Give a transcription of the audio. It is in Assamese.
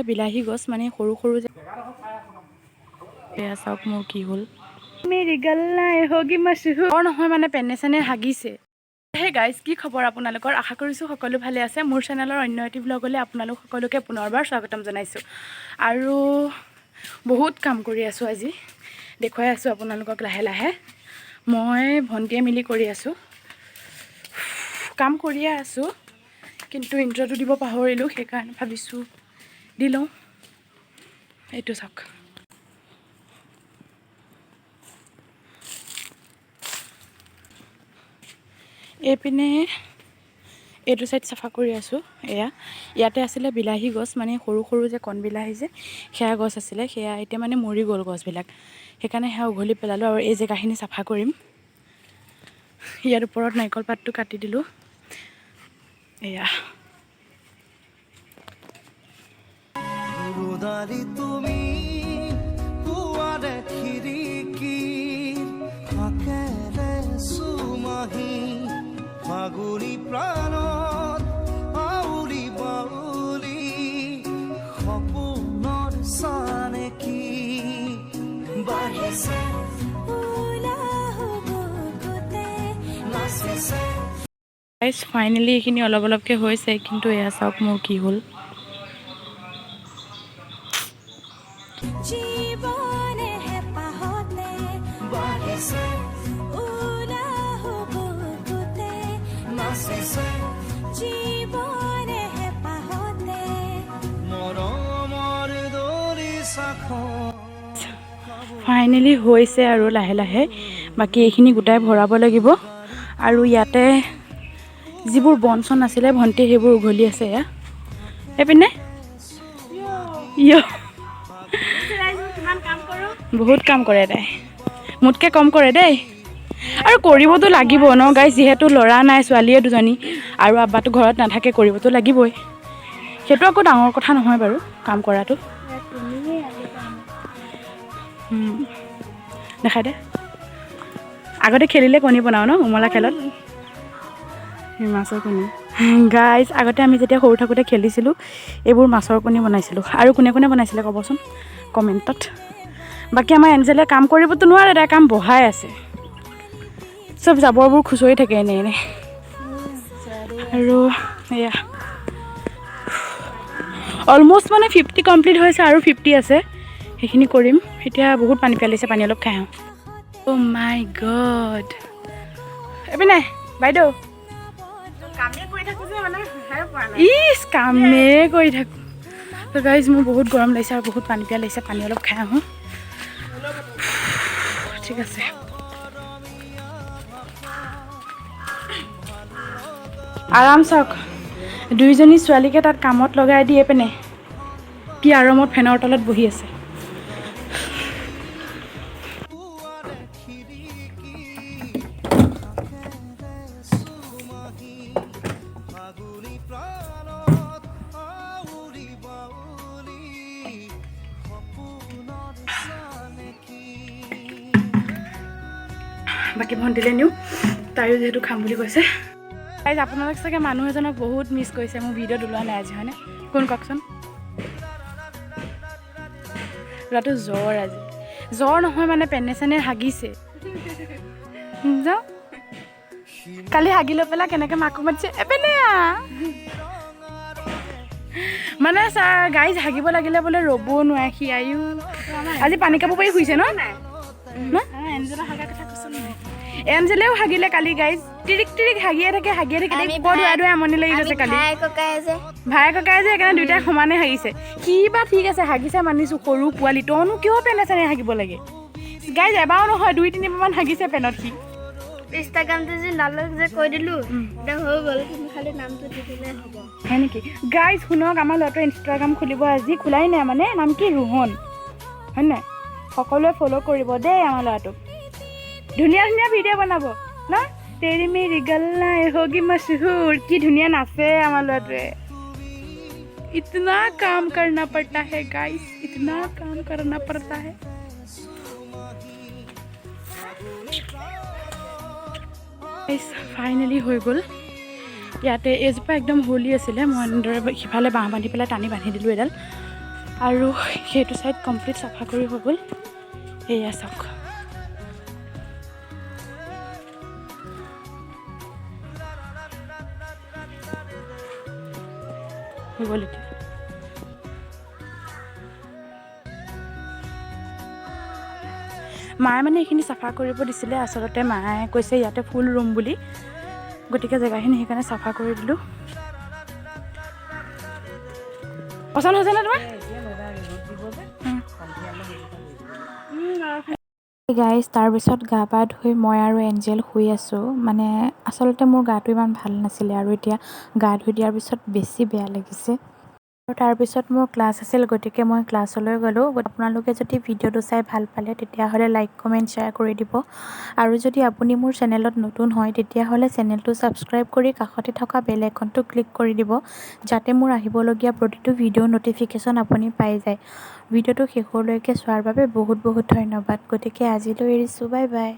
বিলাহী গছ মানে সৰু সৰু যে এয়া চাওক মোৰ কি হ'ল মেৰি গল্লাই হোগি মশহুৰ নহয় মানে পেনে চেনে হাগিছে। হে গাইজ কি খবৰ আপোনালোকৰ? আশা কৰিছোঁ সকলো ভালে আছে। মোৰ চেনেলৰ অন্য এটি ব্লগলৈ আপোনালোক সকলোকে পুনৰবাৰ স্বাগতম জনাইছোঁ। আৰু বহুত কাম কৰি আছোঁ আজি, দেখুৱাই আছোঁ আপোনালোকক লাহে লাহে। মই ভণ্টিয়ে মিলি কৰি আছোঁ, কাম কৰিয়ে আছোঁ, কিন্তু ইন্ট্ৰটো দিব পাহৰিলোঁ, সেইকাৰণে ভাবিছোঁ দি লওঁ। এইটো চাওক, এইপিনে এইটো চাইড চাফা কৰি আছোঁ। ইয়াতে আছিলে বিলাহী গছ, মানে সৰু সৰু যে কণ বিলাহী যে সেয়া গছ আছিলে, সেয়া এতিয়া মানে মৰি গ'ল গছবিলাক, সেইকাৰণে সেয়া উঘলি পেলালোঁ। আৰু এই জেগাখিনি চাফা কৰিম। ইয়াৰ ওপৰত নাৰিকল পাতটো কাটি দিলোঁ। এয়া তুমি পুৱাৰে খিৰিকী ফাকেৰে সুমাহি ফাগুনী প্ৰাণত আউৰি বাউলি সপোনৰ চানেকি বাঢ়িছে গাইজ ফাইনেলি এইখিনি অলপ অলপকৈ হৈছে, কিন্তু এয়া চাওক মোৰ কি হ'ল। জীৱনে হেঁপাহতে বাঢ়িছে উলাহ বুকুতে নাচিছে জীৱনে হেঁপাহতে মৰমৰ দৰি চাখন ফাইনেলি হৈছে আৰু লাহে লাহে বাকী এইখিনি গোটাই ভৰাব লাগিব। আৰু ইয়াতে যিবোৰ বন চন আছিলে ভণ্টি সেইবোৰ উঘলি আছে। এইপিনে বহুত কাম কৰে তাই, মোতকৈ কম কৰে দেই। আৰু কৰিবতো লাগিব ন গাইজ, যিহেতু ল'ৰা নাই, ছোৱালীয়ে দুজনী, আৰু আব্বাটো ঘৰত নাথাকে, কৰিবতো লাগিবই। সেইটো একো ডাঙৰ কথা নহয় বাৰু কাম কৰাটো। দেখাই দে, আগতে খেলিলে কণী বনাওঁ ন উমলা খেলত, মাছৰ কণী। গাইজ আগতে আমি যেতিয়া সৰু থাকোঁতে খেলিছিলোঁ, এইবোৰ মাছৰ কণী বনাইছিলোঁ। আৰু কোনে কোনে বনাইছিলে ক'বচোন কমেণ্টত। বাকী আমাৰ এঞ্জেলে কাম কৰিবতো নোৱাৰে, তাই কাম বঢ়াই আছে, চব জাবৰবোৰ খুচৰি থাকে এনে এনে। আৰু এয়া অলম'ষ্ট মানে 50 কমপ্লিট হৈছে, আৰু 50 আছে, সেইখিনি কৰিম এতিয়া। বহুত পানী পেলাইছে, পানী অলপ খাই আহোঁ। অ' মাই গড, এইপিনে বাইদেউ ইচ কামেই কৰি থাকোঁ। তো গাইজ মোৰ বহুত গৰম লাগিছে আৰু বহুত পানী পিয়াহ লাগিছে, পানী অলপ খাই আহোঁ। ঠিক আছে, আৰাম চাওক। দুইজনী ছোৱালীকে তাত কামত লগাই দিয়ে পিনে কি আৰামত ফেনৰ তলত বহি আছে। বাকী ভণ্টিলৈ নিওঁ, তাইও যিহেতু খাম বুলি কৈছে। গাইজ আপোনালোক চাগে মানুহ এজনক বহুত মিছ কৰিছে, মোৰ ভিডিঅ'ত ওলোৱা নাই আজি, হয়নে? কোন কওকচোন? ল'ৰাটো জ্বৰ আজি, জ্বৰ নহয় মানে পেনে চেনে হাগিছে। যাওঁ, কালি হাগি লৈ পেলাই কেনেকৈ মাকো মাতিছে, এপিনে মানে ছাৰ গাইজ হাগিব লাগিলে বোলে ৰ'বও নোৱাৰে সি। আয়ো আজি পানী কাপোৰ পাৰি শুইছে ন? এঞ্জেলেও হাগিলে কালি গাইজ, টিৰিক টিৰিক হাগিয়ে থাকে বৰ ধুৱাই ধুৱাই আমনি লাগি গৈছে কালি। ভাই ককাই যে সেইকাৰণে দুইটাই সমানে হাগিছে। সি বা ঠিক আছে হাগিছে মানিছোঁ, সৰু পোৱালি, তইনো কিয় পেনে চেনে হাগিব লাগে? গাইজ এবাৰো নহয় 2-3বাৰমান হাগিছে পেনত সি। ইনষ্টাগ্ৰামটো যে নালক যে কৈ দিলোঁ, এতিয়া হৈ গ'ল, তুমি খালি নামটো দি দিলে হ'ব। হয় নেকি? গাইজ শুনক, আমাৰ ল'ৰাটোৱে ইনষ্টাগ্ৰাম খুলিব আজি, খোলাই নাই মানে, নাম কি ৰোহন, হয় নাই? সকলোৱে ফ'ল' কৰিব দেই আমাৰ ল'ৰাটোক, ধুনীয়া ধুনীয়া ভিডিঅ' বনাব ন। তেৰি মেৰি গল্লাই হোগি মশহুৰ, কি ধুনীয়া নাচে আমাৰ ল'ৰাটোৱে। ইতনা কাম কৰনা পড়তা হে গাইজ, ইতনা কাম কৰনা পড়তা হে। ফাইনেলি হৈ গ'ল। ইয়াতে এজোপা একদম হোলি আছিলে, মই এনেদৰে সিফালে বাঁহ বান্ধি পেলাই টানি বান্ধি দিলোঁ এডাল। আৰু সেইটো ছাইড কমপ্লিট চাফা কৰি হৈ গ'ল। সেয়া চাওক, হৈ গ'ল এতিয়া। মায়ে মানে এইখিনি চাফা কৰিব দিছিলে। আচলতে মায়ে কৈছে ইয়াতে ফুল ৰুম বুলি, গতিকে জেগাখিনি সেইকাৰণে চাফা কৰি দিলোঁ। পচন্দ হৈছেনে তোমাৰ? গাইজ, তাৰপিছত গা পা ধুই মই আৰু এঞ্জেল শুই আছোঁ। মানে আচলতে মোৰ গাটো ইমান ভাল নাছিলে আৰু এতিয়া গা ধুই দিয়াৰ পিছত বেছি বেয়া লাগিছে। আৰু তাৰপিছত মোৰ ক্লাছ আছিল, গতিকে মই ক্লাছলৈ গ'লোঁ। আপোনালোকে যদি ভিডিঅ'টো চাই ভাল পালে তেতিয়াহ'লে লাইক কমেণ্ট শ্বেয়াৰ কৰি দিব। আৰু যদি আপুনি মোৰ চেনেলত নতুন হয় তেতিয়াহ'লে চেনেলটো ছাবস্ক্ৰাইব কৰি কাষতে থকা বেল আইকনটো ক্লিক কৰি দিব, যাতে মোৰ আহিবলগীয়া প্ৰতিটো ভিডিঅ' ন'টিফিকেশ্যন আপুনি পাই যায়। ভিডিঅ'টো শেষলৈকে চোৱাৰ বাবে বহুত বহুত ধন্যবাদ। গতিকে আজিলৈ এৰিছোঁ, বাই বাই।